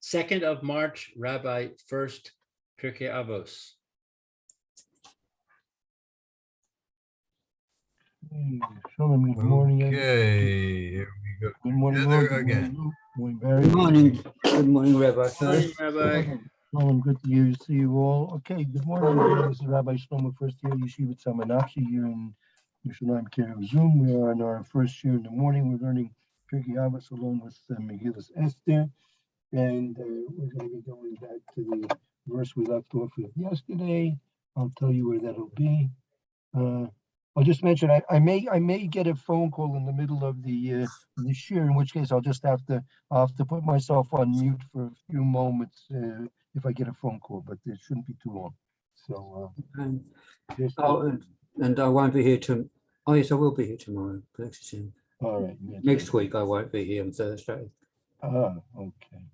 2nd of March, Rabbi Furst, Pierke Avos. Shalom, good morning. Okay, here we go. Good morning, Together Lord. Good again. morning, Barry. Good morning. Good morning, Rabbi Morning, Furst. Rabbi. Shalom, good to see you all. Okay, good morning. Again. This is Rabbi Shlomo Furst here, Yeshiva Tzalman here in Yerushalayim, Kiryat Zoom. We are in our first year in the morning. We're learning Pirkei Avos along with Megillah Esther, and we're going to be going back to the verse we left off with yesterday. I'll tell you where that'll be. I'll just mention I may get a phone call in the middle of the shir, in which case I'll have to put myself on mute for a few moments if I get a phone call, but it shouldn't be too long. So And I won't be here to. Oh yes, I will be here tomorrow. all right. Next week I won't be here on Thursday. Okay.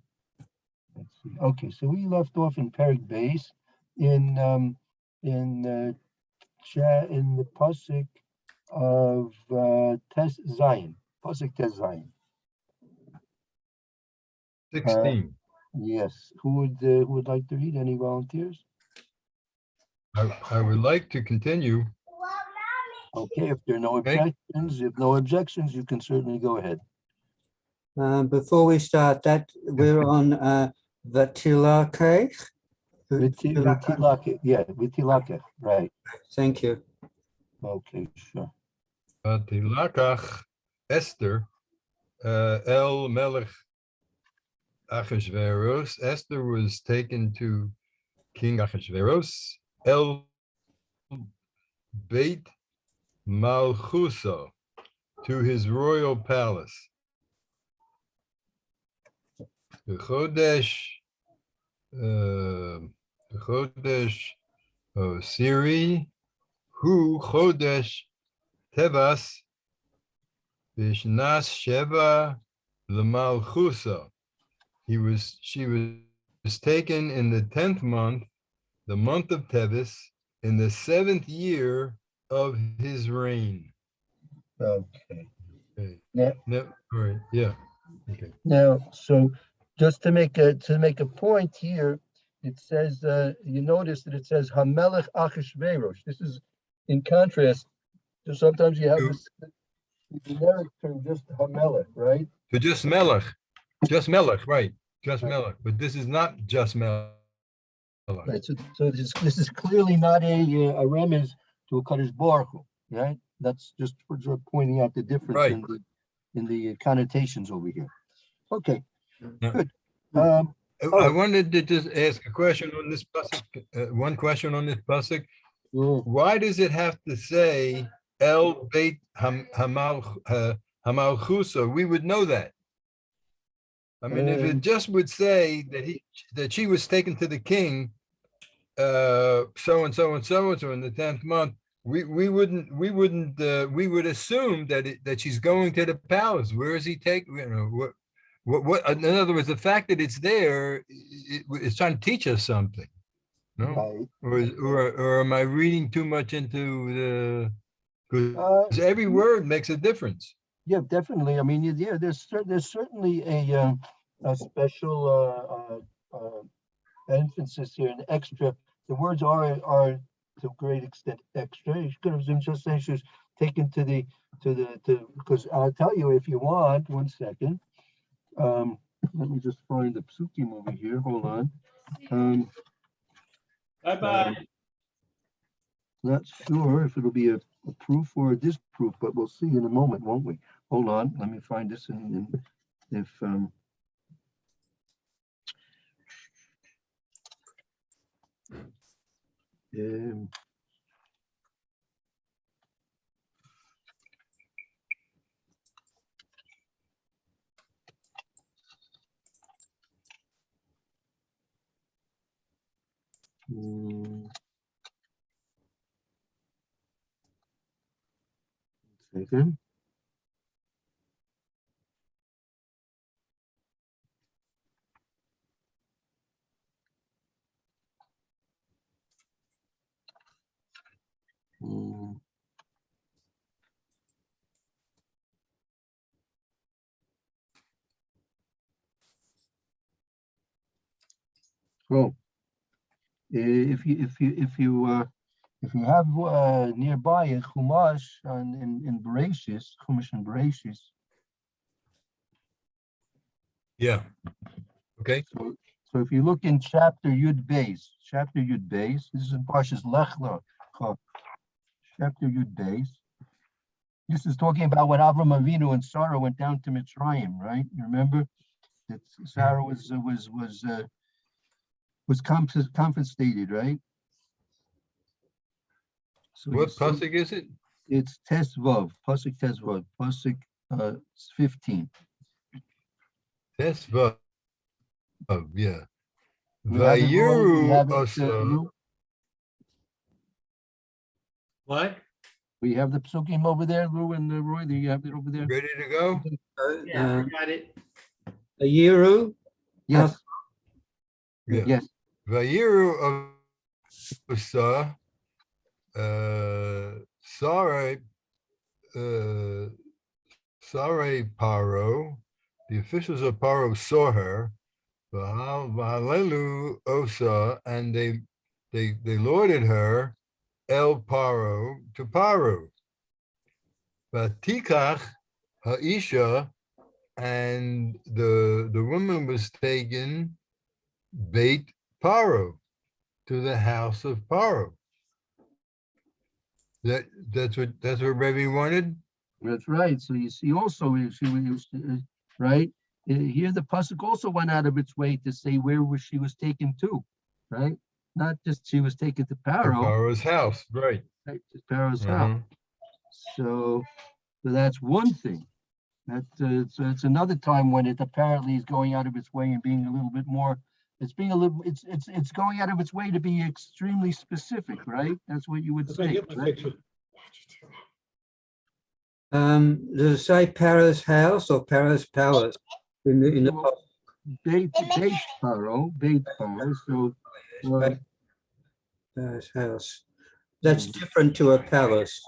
Let's see. Okay, so we left off in Perek Beis in the pasuk of Tes Zayin, pasuk Tes Zayin. 16. Yes. Who would like to read? Any volunteers? I would like to continue. Okay, if there are no objections, you can certainly go ahead. Before we start that, we're on Vatilake. Vitilake, yeah, Vitilake, right. Thank you. Okay, sure. Vatilakach Esther El Melech Achashverosh. Esther was taken to King Achashverosh El Beit Malchusa, to his royal palace. The Chodesh Siri, Hu Chodesh Tevas Bishnas Sheva L'Malchusa. She was taken in the 10th month, the month of Tevis, in the 7th year of his reign. Okay. Yeah. No, all right. Yeah. Okay. Now, so just to make a point here, it says you notice that it says Hamelech Achashverosh. This is in contrast. So sometimes you have this generic term, just Hamelech, right? So just Melech, right? Just Melech, but this is not just Melech. Right. So this is clearly not a remez to a Kadosh Baruch Hu, right? That's just for pointing out the difference Right. in the connotations over here. Okay, Yeah. good. I wanted to just ask a question on this pasuk. One question on this pasuk. Why does it have to say El Beit Hamalchusa? We would know that. I mean, if it just would say that she was taken to the king, so and so and so and so in the 10th month, we would assume that she's going to the palace. Where is he taking? You know what? In other words, the fact that it's there, it's trying to teach us something. No, Right. or am I reading too much into the? Because every word makes a difference. Yeah, definitely. I mean, yeah, there's certainly a special emphasis here, an extra. The words are to a great extent extra. You could have just saying she was taken to because I'll tell you if you want. 1 second. Let me just find the psukim over here. Hold on. Bye-bye. Not sure if it'll be a proof or a disproof, but we'll see in a moment, won't we? Hold on, let me find this and if second. So if you have nearby a Chumash in Bereshis, Chumash in Bereshis, Yeah. Okay. so if you look in chapter Yud Beis, this is in Parshas Lech Lecha, chapter Yud Beis. This is talking about when Avram Avinu and Sarah went down to Mitzrayim, right? You remember that Sarah was confiscated, right? So What pasuk is it? it's Tesvav, pasuk Tesvav, pasuk 15. That's Vav. Yeah. You have it, Roy? You Vayiru have it, asa. Lou? What? We have the psukim over there, Lou and Roy. Do you have it over there? Ready to go? Yeah, I got it. A Yeru, Yes. Yeah. Yes. Vayiru asa. Sarai Paro. The officials of Paro saw her. Vahalelu osa, and they lorded her El Paro to Paro. Vatikach Haisha, and the woman was taken Beit Paro, to the house of Paro. That's what Rebbe wanted. That's right. So you see also, right? Here the pasuk also went out of its way to say where she was taken to, right? Not just she was taken to To Paro, Paro's house, right? right, to Paro's house. So that's one thing. So it's another time when it apparently is going out of its way and being a little bit more. It's going out of its way to be extremely specific, right? That's what you would say, right? does it say Paris house or Paris palace in the Beit Paro. So Paris house? That's different to a palace.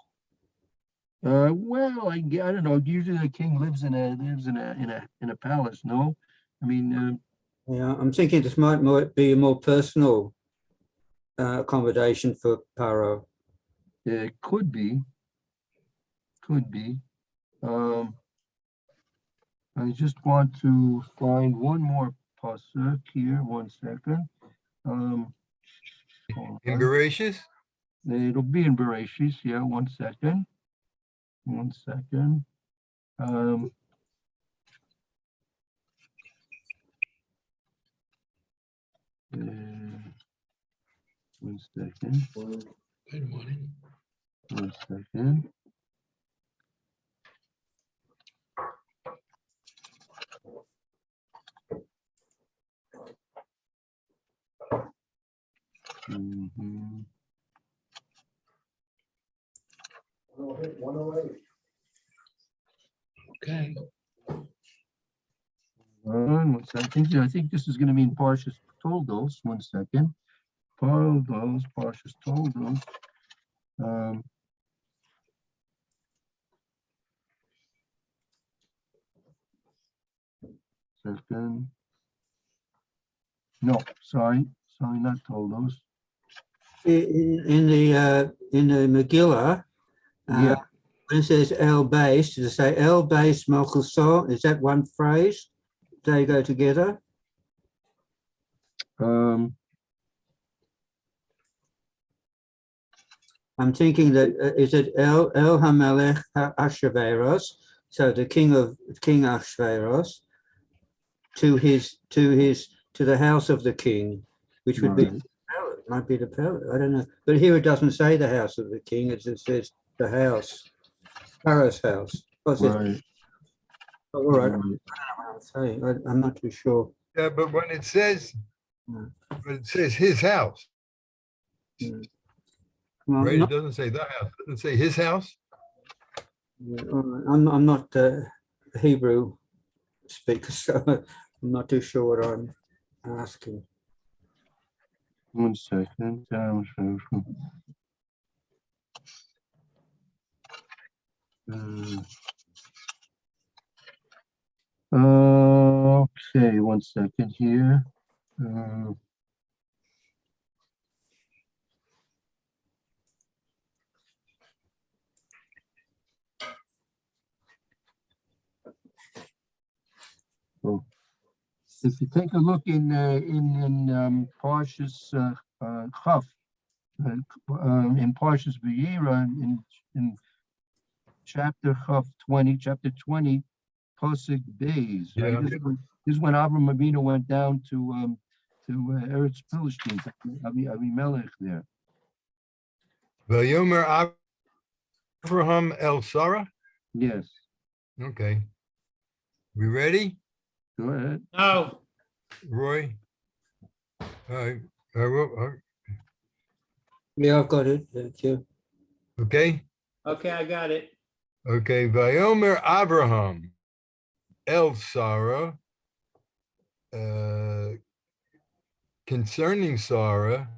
well, I don't know. Usually the king lives in a palace. No, I mean, Yeah, I'm thinking this might be a more personal accommodation for Paro. it could be. I just want to find one more pasuk here. 1 second. Hold In on. Bereshis? It'll be in Bereshis. Yeah, 1 second. 1 second. One second. Good morning. 1 second. Mhm. Okay. One second. I think this is going to mean Parshas Toldos. 1 second. Parshas Toldos. Second. No, sorry, not Toldos. In the Megilla, Yeah. when it says El base, does it say El base Melchusor? Is that one phrase? They go together? I'm thinking that is it El Hamelech Ashveros, so the King Ashveros, to the house of the king, which would be Right. might be the palace. I don't know, but here it doesn't say the house of the king. It just says the house, Pharaoh's house. Oh, it says, Right. all right. Right. I don't know what I'm saying. I'm not too sure. Yeah, but when it says his house, Well, right? It doesn't say the house. It doesn't say his house. I'm not a Hebrew speaker, so I'm not too sure what I'm asking. 1 second. Okay, 1 second here. If you take a look in Parshas Chaf, in Parshas Vayera, in chapter Chaf 20, chapter 20, Pasuk Beis, right? Yeah. This is when Avram Avinu went down to Eretz Philistine, to Avimelech there. Vayomer Abraham El Sarah. Yes, Okay. We ready, go ahead. No, Roy? All right. Yeah, I've got it. Thank you. Okay. okay, I got it. Okay. Vayomer Abraham El Sarah. Concerning Sarah,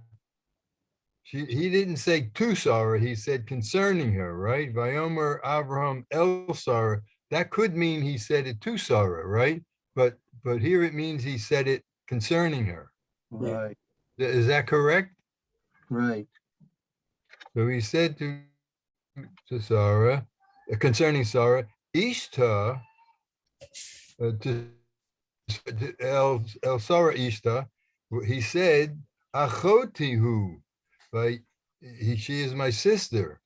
he didn't say to Sarah, he said concerning her, right? Vayomer Abraham El Sarah. That could mean he said it to Sarah, right? But here it means he said it concerning her. Right, Is that correct? right. So he said to Sarah, concerning Sarah, Ishta, to El Sarah Ishta, he said, Achotihu, she is my sister.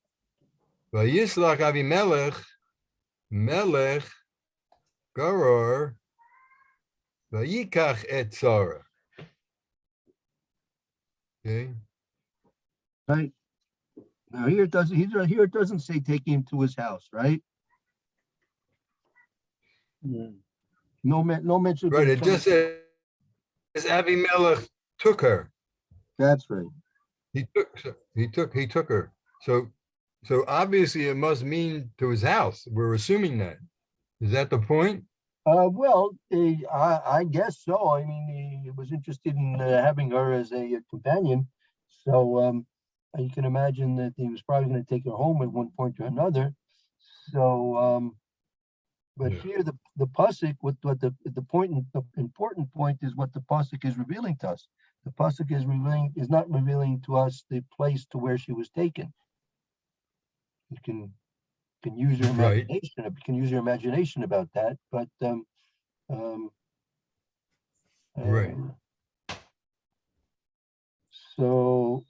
Vayislach Avimelech, Melech, Garor, Vayikach et Sarah. Okay. Right. Now here it doesn't say take him to his house, right? No mention. Right. It just says Avimelech took her. That's right. He took her. So obviously it must mean to his house. We're assuming that. Is that the point? Well, I guess so. I mean, he was interested in having her as a companion, so you can imagine that he was probably going to take her home at one point or another. So, but Yeah. here the pasuk, what the important point is what the pasuk is revealing to us. The pasuk is not revealing to us the place to where she was taken. You can use your Right. imagination. You can use your imagination about that, but Right. So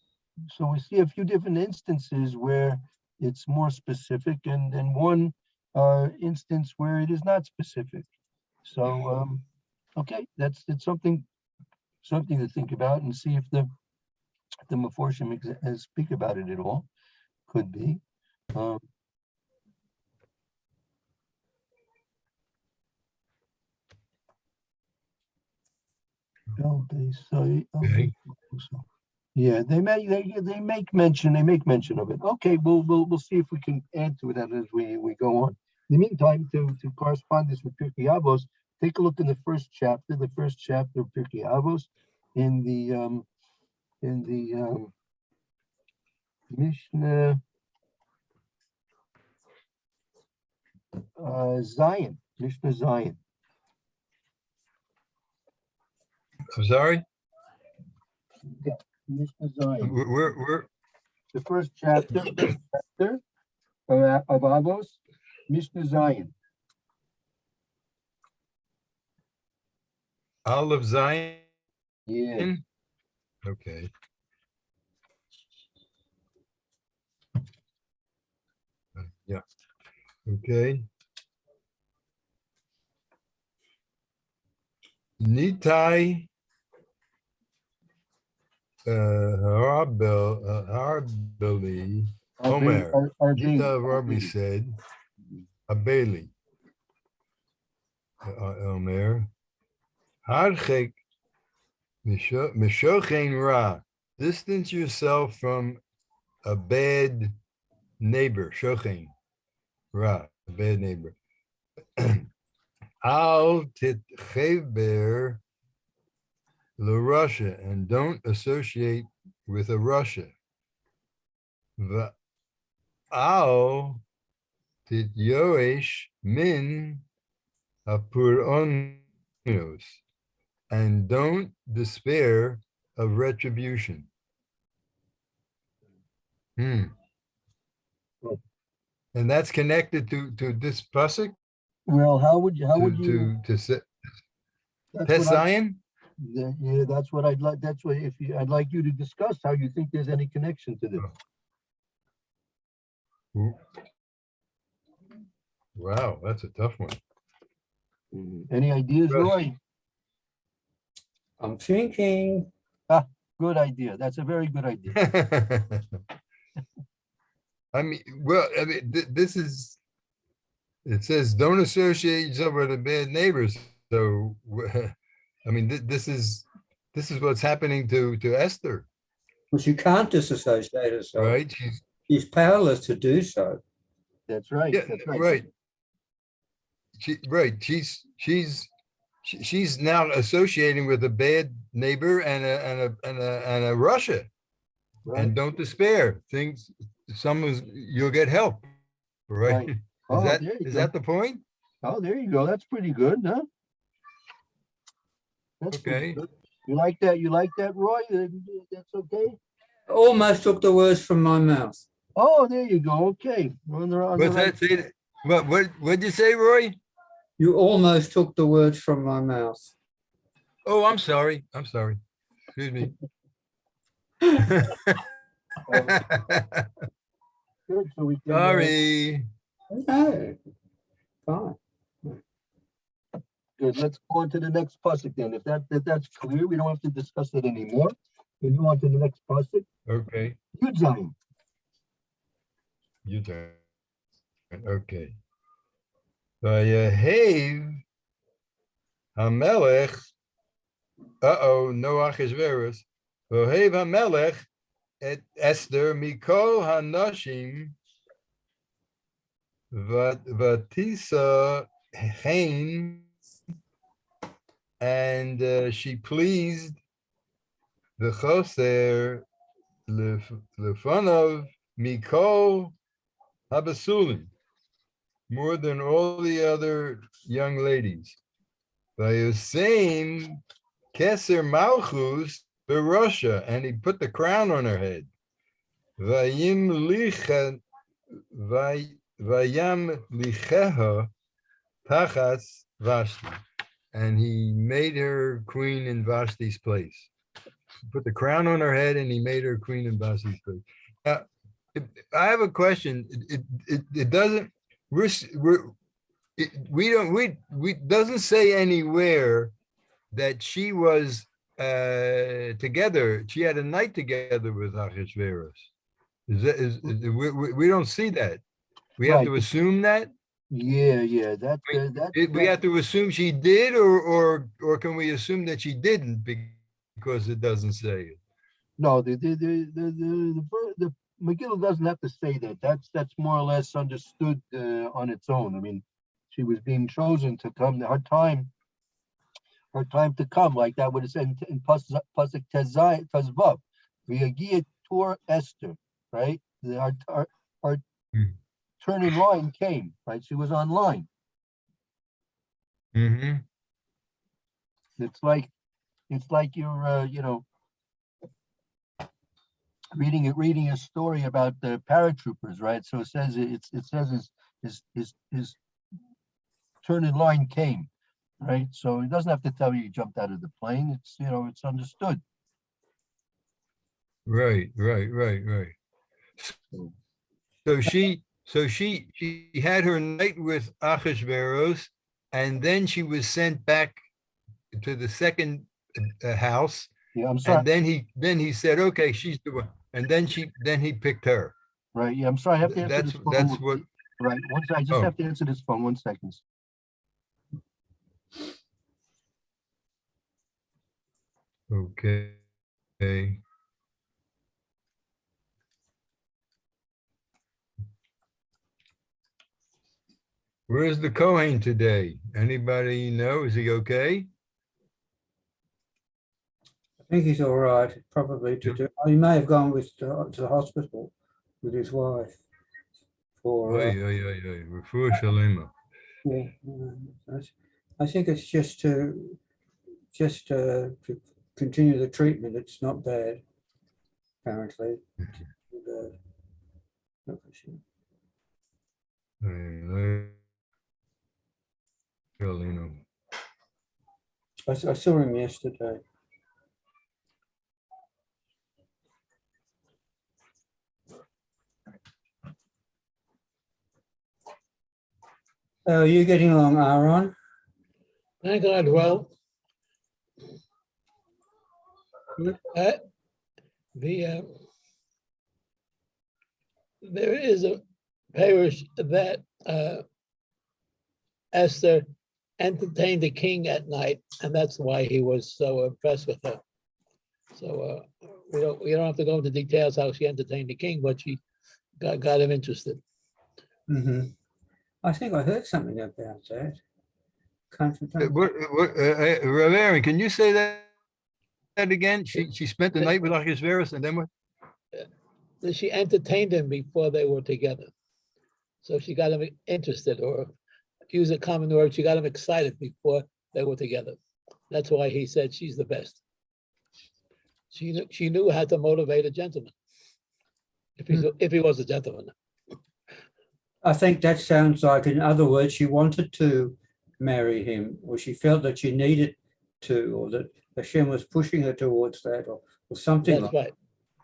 we see a few different instances where it's more specific, and then one instance where it is not specific. So okay, it's something to think about and see if the Meforshim speak about it at all. Could be. They say. Okay. Yeah, they make mention of it. Okay, we'll see if we can add to it as we go on. In the meantime, to correspond this with Pierke Avos, take a look in the first chapter of Pierke Avos, in the Mishnah Zion, Mishnah Zion. I'm sorry. Yeah, Mishnah Zion. We're The first chapter of Avos, Mishnah Zion. Olive Zion. Yeah. Okay. Yeah. Okay. Nitai Harbeli Omer. Nita Rabbi said, Abeli Omer. Harchek Mishochen Ra. Distance yourself from a bad neighbor. Shochen Ra, a bad neighbor. Al titcheber Russia, and don't associate with a Russia. Al tit yoesh min hapuronos, and don't despair of retribution. And that's connected to this pasuk. Well, how would you To say, That's Test what Zion? yeah, that's what I'd like, that's what, I'd like you to discuss how you think there's any connection to this. Wow, that's a tough one. Any ideas, Russ. Roy? I'm thinking. Good idea. That's a very good idea. I mean, well, I mean, this is, it says, don't associate yourself with a bad neighbors. So, I mean, this is what's happening to Esther, Well, she can't disassociate herself. right? She's powerless to do so. That's right. Yeah, That's right. right. She's now associating with a bad neighbor and a Russia. Right. And don't despair. You'll get help, right? Right. Oh, there you Is go. that the point? Oh, there you go. That's pretty good, huh? That's pretty Okay. good. You like that? You like that, Roy? That's okay. Almost took the words from my mouth. Oh, there you go. Okay. On the What's right. that? Say that? What'd you say, Roy? You almost took the words from my mouth. Oh, I'm sorry. I'm sorry. Excuse me. Good. So we can. Sorry. No, fine. Good. Let's go on to the next pasuk then. If that's clear, we don't have to discuss it anymore. Can you on to the next pasuk? Okay. Yud Zayin. You turn. Okay. Vayehev Hamelech. No Achashverosh. Vayehev Hamelech et Esther Mikol Hanashim Vatisa Hain, and she pleased the Choser Lefanov Mikol Habasulim more than all the other young ladies. Vayosein Keser Malchus Berosha, and he put the crown on her head. Vayim Licha Vayam Licheha Tachas Vashti, and he made her queen in Vashti's place. He put the crown on her head and he made her queen in Vashti's place. Now, I have a question. It doesn't, we doesn't say anywhere that she was together. She had a night together with Achashverosh. We don't see that. We have to Right. assume that. Yeah. We have to assume she did, or can we assume that she didn't because it doesn't say it? No, the Megillah doesn't have to say that. That's more or less understood on its own. I mean, she was being chosen to come. Her time to come, like that would have said in Pasuk Tezvav, V'yagia Tur Esther, right? Our turn in line came, right? She was online. Mm-hmm. It's like you're reading a story about the paratroopers, right? So it says his turn in line came, right? So it doesn't have to tell you he jumped out of the plane. It's it's understood. Right. So she had her night with Achashverosh, and then she was sent back to the second house. Yeah, I'm sorry. And then he said, okay, she's the one. And then he picked her. Right. Yeah, I'm sorry. I have to answer this phone. That's what. Right. I just have to answer this phone. 1 second. Okay. Where's the Kohen today? Anybody know? Is he okay? I think he's all right, probably to do. He may have gone to the hospital with his wife for. Refuah Shalema. Yeah, I think it's just to continue the treatment. It's not bad, apparently. I saw him yesterday. How are you getting along, Aaron? Thank God, well. The there is a parish that Esther entertained the king at night, and that's why he was so impressed with her. So we don't have to go into details how she entertained the king, but she got him interested. Mm-hmm. I think I heard something about that. Can't Rav Aaron, can you say that again? She spent the night with Achashverosh, and then what? She entertained him before they were together. So she got him interested, or use a common word, she got him excited before they were together. That's why he said she's the best. She knew how to motivate a gentleman, if he was a gentleman. I think that sounds like, in other words, she wanted to marry him, or she felt that she needed to, or that Hashem was pushing her towards that, or something That's like right.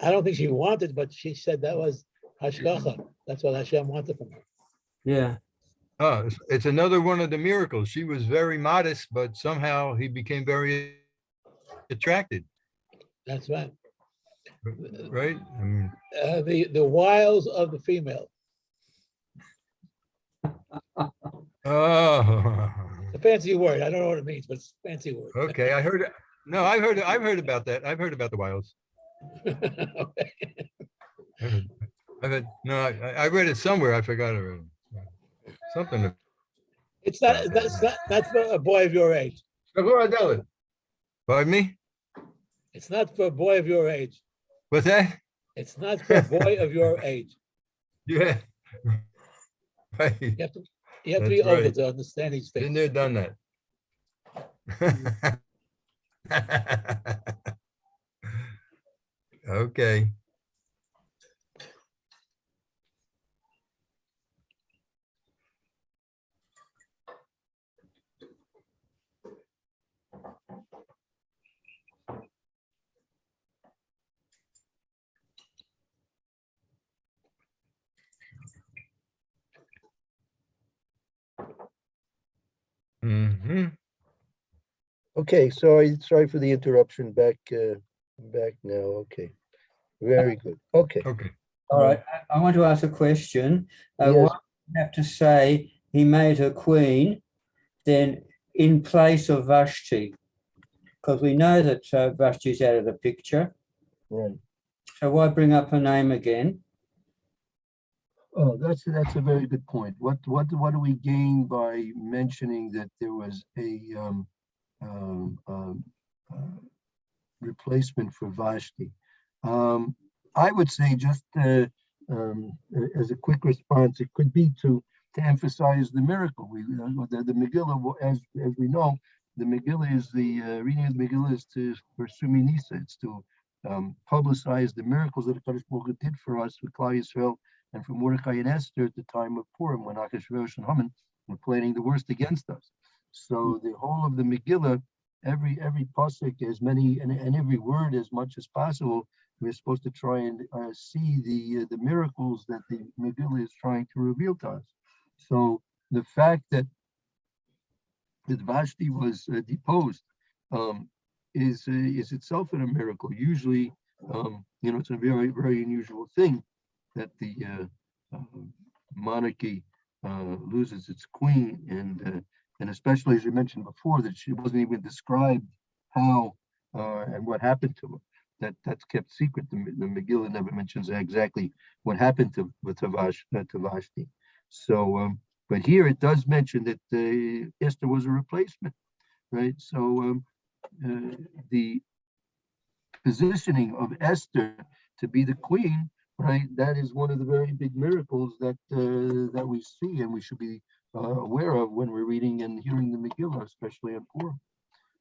I don't think she wanted, but she said that was hashgacha. That's what Hashem wanted from her. Yeah. Oh, it's another one of the miracles. She was very modest, but somehow he became very attracted, That's right. right? I mean, The wiles of the female. oh, It's a fancy word. I don't know what it means, but it's a fancy word. okay. I heard it. No, I've heard about that. I've heard about the wilds. Okay. No, I read it somewhere. I forgot it. Something. It's not. That's for a boy of your age. Pardon me? It's not for a boy of your age. What's that? It's not for a boy of your age. Yeah. Right. You have to be That's older right. to understand these Been things. there, done that. Okay. Mm-hmm. Okay, sorry for the interruption. Back now. Okay, very good. Okay. Okay. All right. I want to ask a question. Yes. Why do you have to say he made her queen then in place of Vashti? Because we know that Vashti's out of the picture. Right. So why bring up her name again? Oh, that's a very good point. What do we gain by mentioning that there was a replacement for Vashti? I would say, just as a quick response, it could be to emphasize the miracle. The Megillah, as we know, the Megillah is the reading of the Megillah is for Sumi Nisa. It's to publicize the miracles that Kadosh Baruch Hu did for us with Klal Yisrael and for Mordechai and Esther at the time of Purim, when Achashverosh and Haman were planning the worst against us. So the whole of the Megillah, every pasuk, as many and every word as much as possible, we're supposed to try and see the miracles that the Megillah is trying to reveal to us. So the fact that Vashti was deposed is itself a miracle. Usually, it's a very, very unusual thing that the monarchy loses its queen, and especially, as you mentioned before, that she wasn't even described how and what happened to her. That's kept secret. The Megillah never mentions exactly what happened to Vashti. So, but here it does mention that Esther was a replacement, right? So the positioning of Esther to be the queen, right? That is one of the very big miracles that we see, and we should be aware of when we're reading and hearing the Megillah, especially on Purim.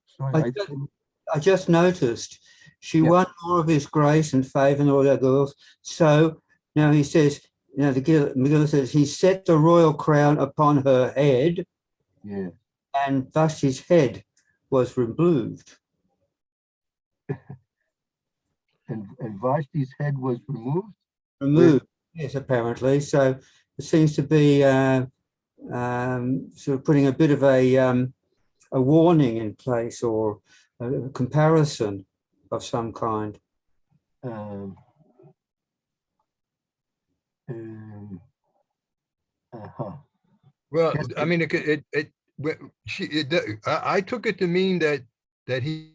So I just noticed she won more of his grace and favor and all that girls. So now he says, the Megillah says he set the royal crown upon her head, yeah, and Vashti's head was removed. And Vashti's head was removed? Removed, yes, apparently. So it seems to be sort of putting a bit of a warning in place, or a comparison of some kind. Um, uh-huh. Well, Yes, I mean, I took it to mean that he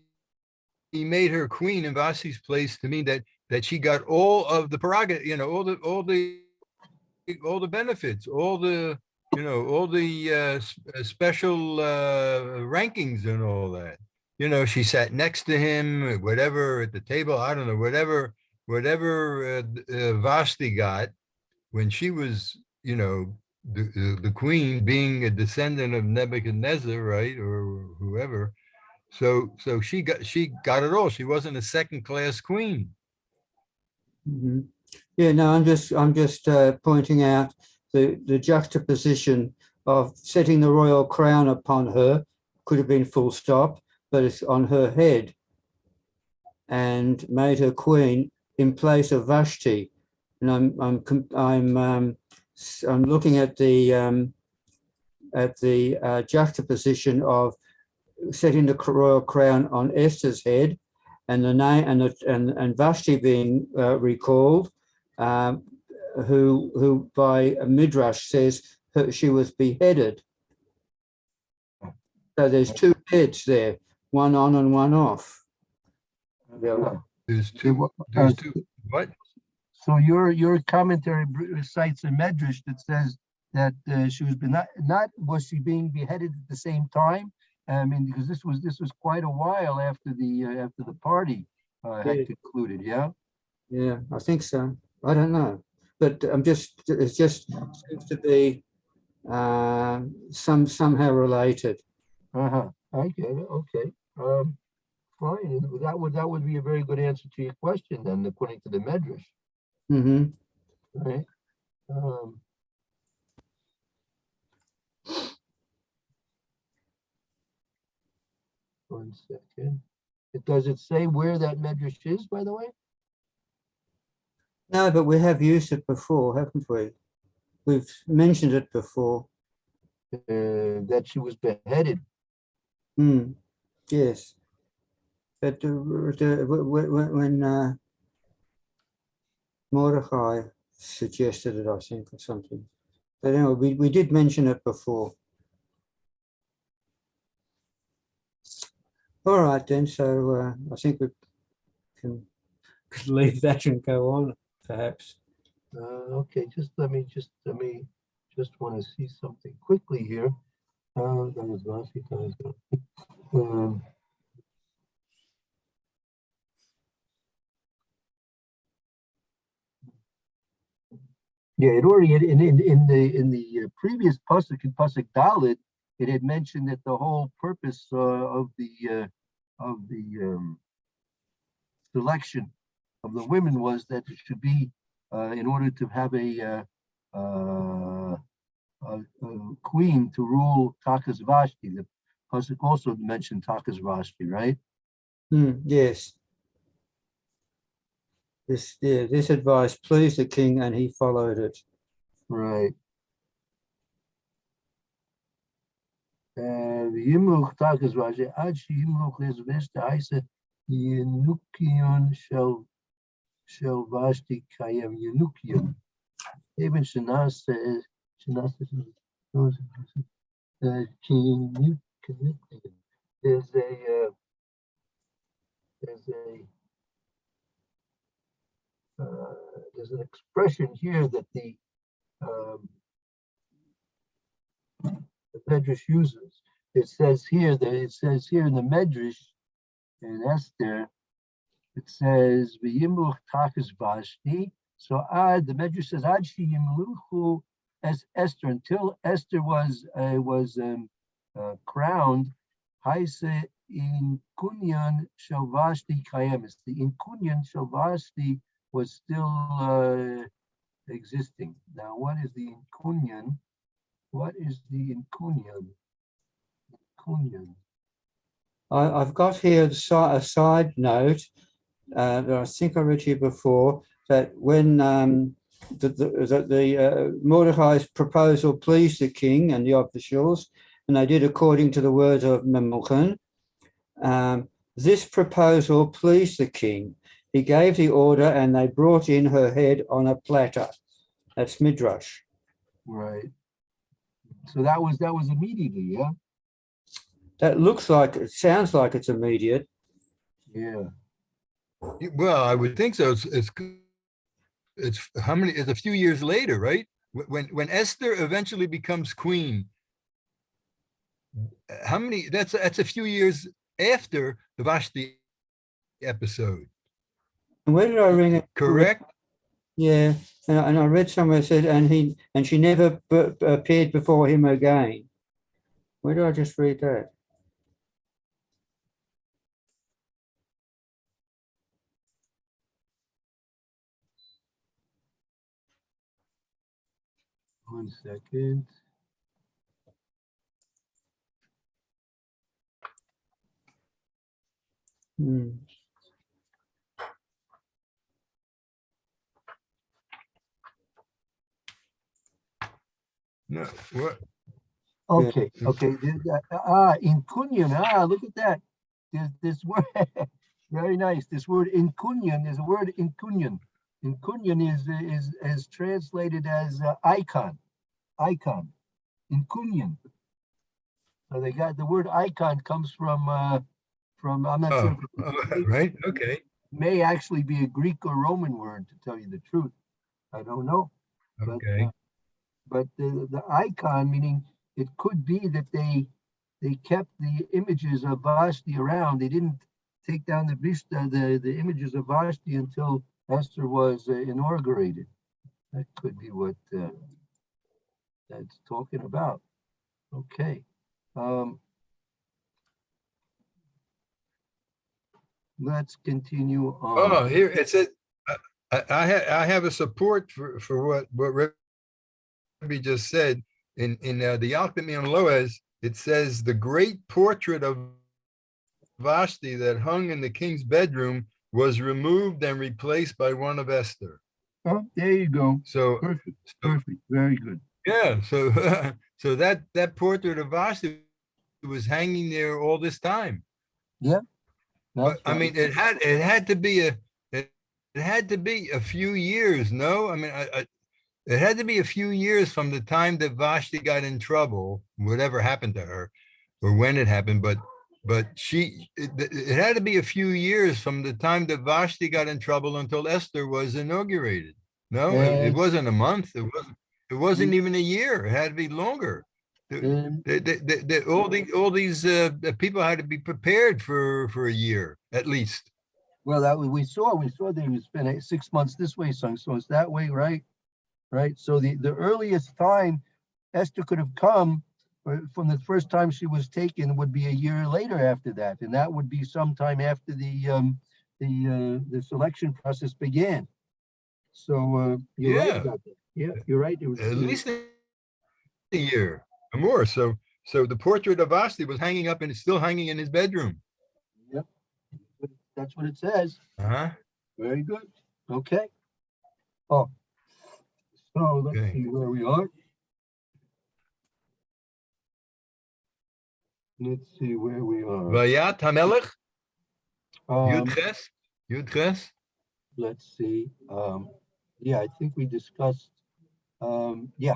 made her queen in Vasi's place, to mean that she got all of the prerogative, all the benefits, all the special rankings and all that. She sat next to him, whatever, at the table. I don't know, whatever Vashti got when she was, the queen, being a descendant of Nebuchadnezzar, right, or whoever. So she got it all. She wasn't a second-class queen. Mhm. Yeah, no, I'm just pointing out the juxtaposition of setting the royal crown upon her, could have been full stop, but it's on her head, and made her queen in place of Vashti. And I'm looking at the juxtaposition of setting the royal crown on Esther's head, and the name and Vashti being recalled, who by Midrash says she was beheaded. So there's two heads there, one on and one off. There's two. What? So your commentary cites a medrash that says that she was not was she being beheaded at the same time? I mean, because this was quite a while after the party had concluded. Yeah. Yeah, I think so. I don't know, but it just seems to be somehow related. I get it. Okay. Fine. That would be a very good answer to your question then, according to the medrash. Mm-hmm. Right. One second. Does it say where that medrash is, by the way? No, but we have used it before, haven't we? We've mentioned it before. That she was beheaded. Yes. But when Mordecai suggested it, I think, or something. But anyway, we did mention it before. All right, then. So I think we can leave that and go on, perhaps. Okay, let me want to see something quickly here. Yeah, it already in the previous pasuk, in pasuk Dalet, it had mentioned that the whole purpose of the selection of the women was that it should be in order to have a queen to rule Takas Vashti. The pasuk also mentioned Takas Vashti, right? Yes. This advice pleased the king, and he followed it. Right. Yimluch Takas Vashti ad sheyimluch es vesta aisa yenukion shel Vashti kayem yenukion. Even Shanasa is there's an expression here that the Medrash uses. It says here in the Medrash in Esther, it says v'yimluch takas Vashti. So the Medrash says ad sheyimluchu as Esther, until Esther was crowned. Haise in kunyan shel Vashti kayemis. The in kunyan shel Vashti was still existing. Now, what is the in kunyan? What is the in kunyan? Kunyan. I've got here a side note that I think I read to you before, that when Mordecai's proposal pleased the king and the officials, and they did according to the words of Memucan. This proposal pleased the king. He gave the order, and they brought in her head on a platter. That's Midrash. Right. So that was immediately, yeah? That looks like, it sounds like it's immediate. Yeah. Well, I would think so. It's how many? It's a few years later, right? When Esther eventually becomes queen. How many? That's a few years after the Vashti episode. And where did I ring it? Correct? Yeah, and I read somewhere it said, and she never appeared before him again. Where did I just read that? One second. Hmm. No. What? Okay, okay. In Kunyan, look at that. There's this word, very nice. This word in Kunyan is a word in Kunyan. In Kunyan is translated as icon, in Kunyan. So they got the word icon comes from I'm not sure. If it Right. Okay. may actually be a Greek or Roman word, to tell you the truth. I don't know. Okay. But the icon, meaning it could be that they kept the images of Vashti around. They didn't take down the images of Vashti until Esther was inaugurated. That could be what that's talking about. Okay. Let's continue on. Oh, here it said. I have a support for what Rebbe just said in the Alchemy on Loez. It says the great portrait of Vashti that hung in the king's bedroom was removed and replaced by one of Esther. Oh, there you go. So Perfect. Perfect. Very good. yeah, so so that portrait of Vashti was hanging there all this time. Yeah. But I mean, it had to be a few years. No, I mean, it had to be a few years from the time that Vashti got in trouble, whatever happened to her, or when it happened. But it had to be a few years from the time that Vashti got in trouble until Esther was inaugurated. No, it wasn't a month. It wasn't even a year. It had to be longer. All these people had to be prepared for a year at least. Well, that we saw they would spend 6 months this way, so it's that way, right? Right. So the earliest time Esther could have come from the first time she was taken would be a year later after that, and that would be sometime after the selection process began. So you're right about that. Yeah, you're right. It was At least a year or more. So the portrait of Vashti was hanging up and it's still hanging in his bedroom. Yep. That's what it says. Uh-huh. Very good. Okay. Oh, so let's Okay. see where we are. Let's see where we are. Vayat Hamelech, Um, Yud Ches. let's see. Yeah, I think we discussed. Yeah.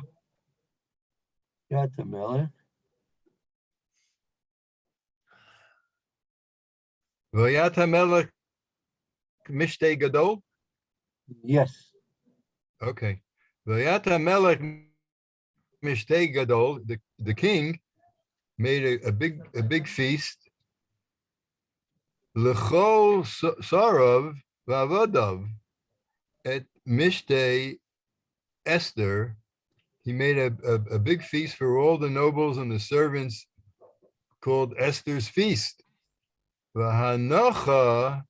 Yeah, Tamela. Vayat Hamelech Mishtei Gadol. Yes. Okay. Vayat Hamelech Mishtei Gadol, the king made a big feast. L'chol Sarav Vavodav at Mishtei Esther. He made a big feast for all the nobles and the servants called Esther's Feast. V'hanocha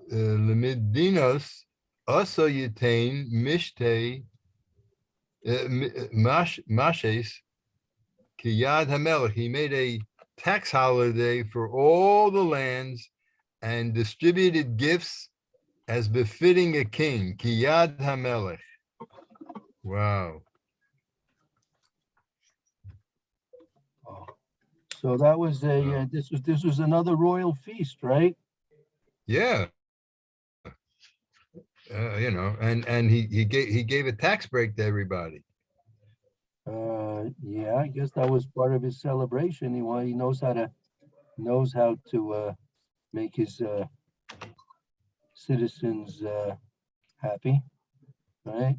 Lemedinos also yitain Mishtei Mashes Kiyad Hamelech, he made a tax holiday for all the lands and distributed gifts as befitting a king. Kiyad Hamelech. Wow. So that was this was another royal feast, right? Yeah. And he gave a tax break to everybody. Yeah, I guess that was part of his celebration. He knows how to make his citizens happy, right?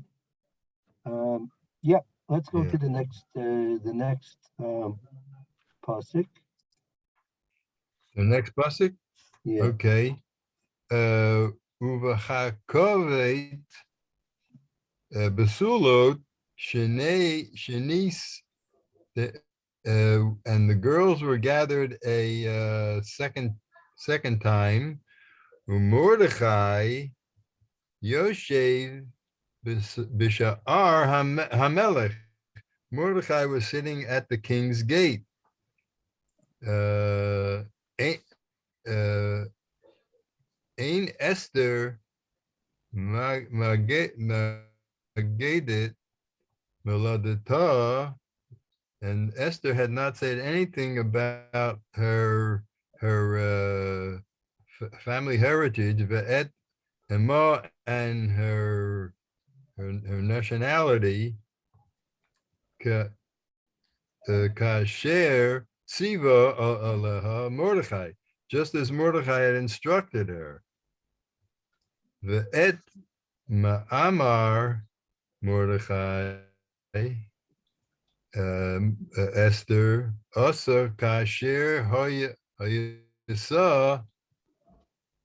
Yeah, let's go Yeah. to the next pasuk. The next pasuk. Yeah, Okay. Uvachakovet besulot shenis. And the girls were gathered a second time. Mordechai Yoshev Bishar Hamelech. Mordechai was sitting at the king's gate. Ein Esther Magedet Meladata, and Esther had not said anything about her family heritage, Ve'et Ema, and her nationality, Kasher Siva Aleha Mordechai, just as Mordechai had instructed her. Ve'et Ma'amar Mordechai, Esther, Asa Kasher Hayasa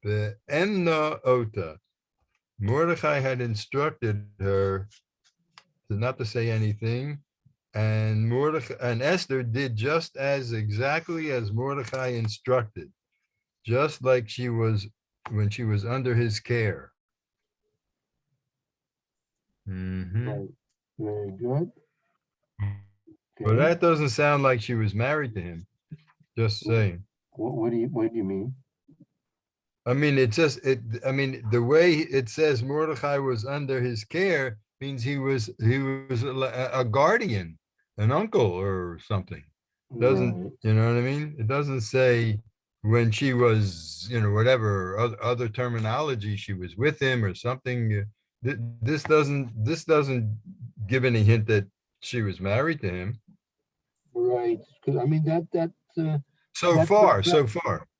Be'emna Ota. Mordechai had instructed her not to say anything, and Mordechai and Esther did just exactly as Mordechai instructed, just like she was when she was under his care. right. Very good. Well, Okay. that doesn't sound like she was married to him. Just saying. What do you mean? I mean, the way it says Mordechai was under his care means he was a guardian, an uncle or something. Doesn't, Right. you know what I mean? It doesn't say when she was, whatever other terminology, she was with him or something. This doesn't give any hint that she was married to him. Right. Because I mean So that's far.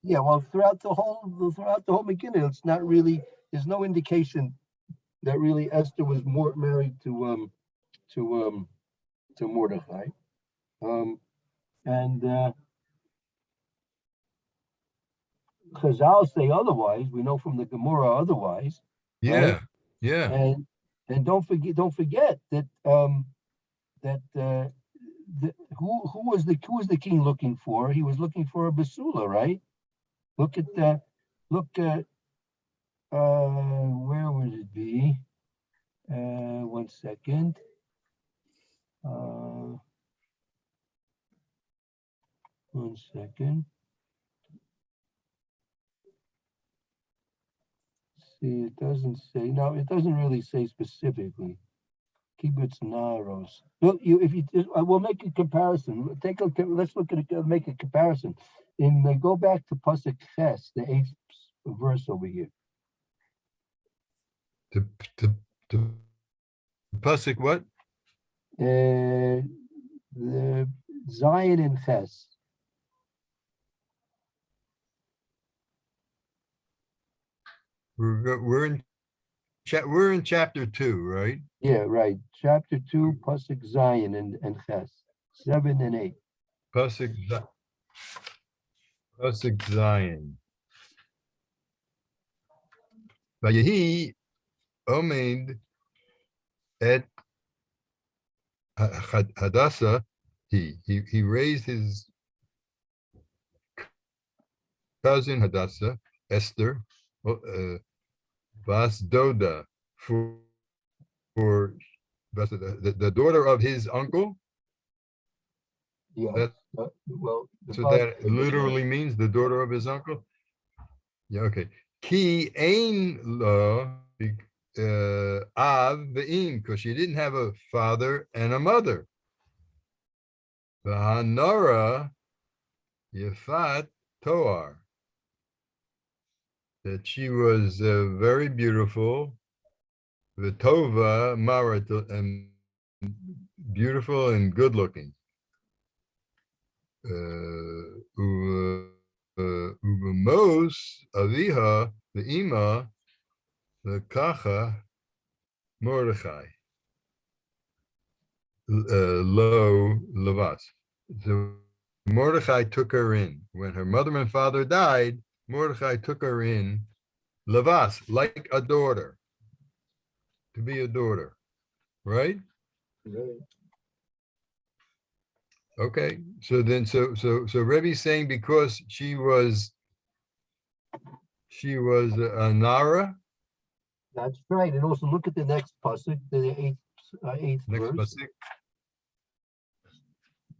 yeah. Well, throughout the whole Megillah, it's not really. There's no indication that really Esther was more married to Mordechai. And Chazal say otherwise. We know from the Gemara otherwise, right? Yeah. And don't forget that who was the king looking for? He was looking for a basula, right? Look at where would it be? 1 second. 1 second. See, it doesn't say. No, it doesn't really say specifically. Kibbutz Naros. Look, we'll make a comparison. Let's look at it. Make a comparison. Go back to Pasuk Ches, the 8th verse over here. The pasuk what? The Zion and Ches. We're in chapter 2, right? Yeah, right. Chapter 2, Pasuk Zion and Ches, 7 and 8. Pasuk Zion. Vayehi omed et Hadassah. He raised his cousin Hadassah, Esther, Bas Doda, for the daughter of his uncle, Yeah, That- well. the So father- that literally means the daughter of his uncle? Yeah, okay. Ki ein lo av ve'im, because she didn't have a father and a mother. V'hanora yefat toar. That she was very beautiful, v'tova marat, and beautiful and good looking. Uvamos aviha ve'ima lekacha Mordechai. Lo Levas. So Mordechai took her in. When her mother and father died, Mordechai took her in Levas, like a daughter, to be a daughter, right? Right. Okay. So then, so Rebbe's saying because she was a Nara. That's right. And also look at the next pasuk, the eighth Next verse. pasuk.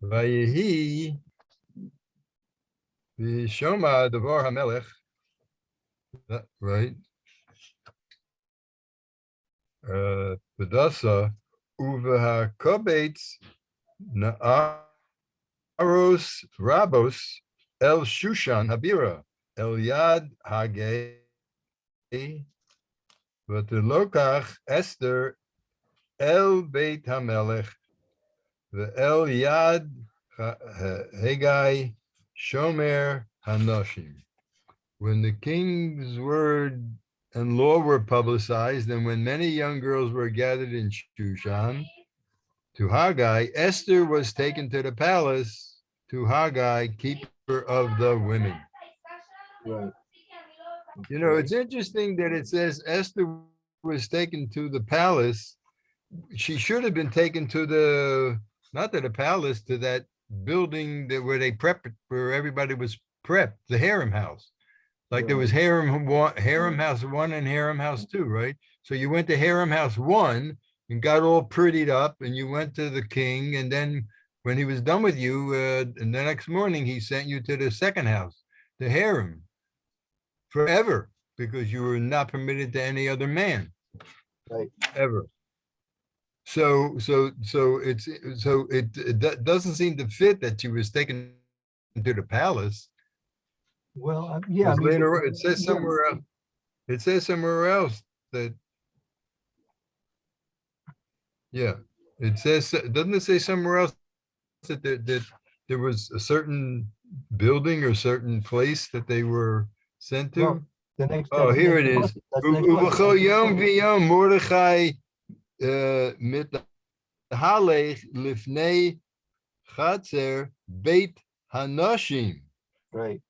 Vayehi v'shoma devar hamelech. Right. Bedasa uveha kobetz na'aros rabos el shushan habira el yad hagei v'telokach Esther el beit hamelech ve'el yad Hegai shomer hanoshim. When the king's word and law were publicized, and when many young girls were gathered in Shushan to Haggai, Esther was taken to the palace to Haggai, keeper of the women. Right. You know, Okay. it's interesting that it says Esther was taken to the palace. She should have been taken to the, not to the palace, to that building that where they prepped, where everybody was prepped, the harem house. Like there was harem house 1 and harem house 2, right? So you went to harem house 1 and got all prettied up, and you went to the king, and then when he was done with you, and the next morning he sent you to the second house, the harem, forever, because you were not permitted to any other man, Right. ever. So it doesn't seem to fit that she was taken to the palace. Well, yeah. I Because mean, later it says yeah. somewhere else. It says somewhere else that, yeah, it says, doesn't it say somewhere else that there was a certain building or certain place that they were sent to? No, the next. Oh, that's here next it is. pasuk. That's next Uvachol pasuk. yom v'yom Mordechai mithalech lifnei chatzer beit hanashim. Right.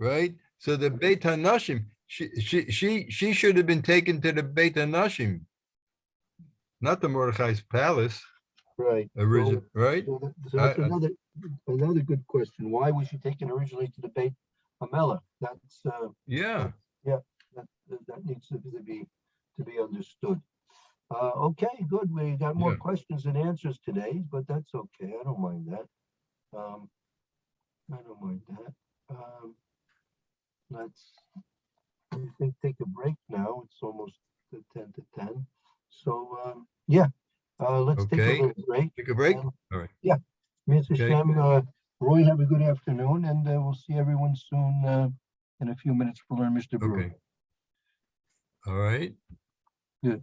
Right? So the Beit HaNashim, she should have been taken to the Beit HaNashim, not the Mordechai's palace, Right. original, right? So that's I- another good question. Why was she taken originally to the Beit Hamela? That's Yeah, that needs to be understood. Okay, good. We got more Yeah. questions and answers today, but that's okay. I don't mind that. I don't mind that. Let's, I think, take a break now. It's almost 10 to 10. So, yeah, let's take a Okay. little break. take a break. Um, All right. Mr. Okay. Shem, Roy, have a good afternoon, and we'll see everyone soon in a few minutes for Learn Mr. Brewer. Okay. All right. Good.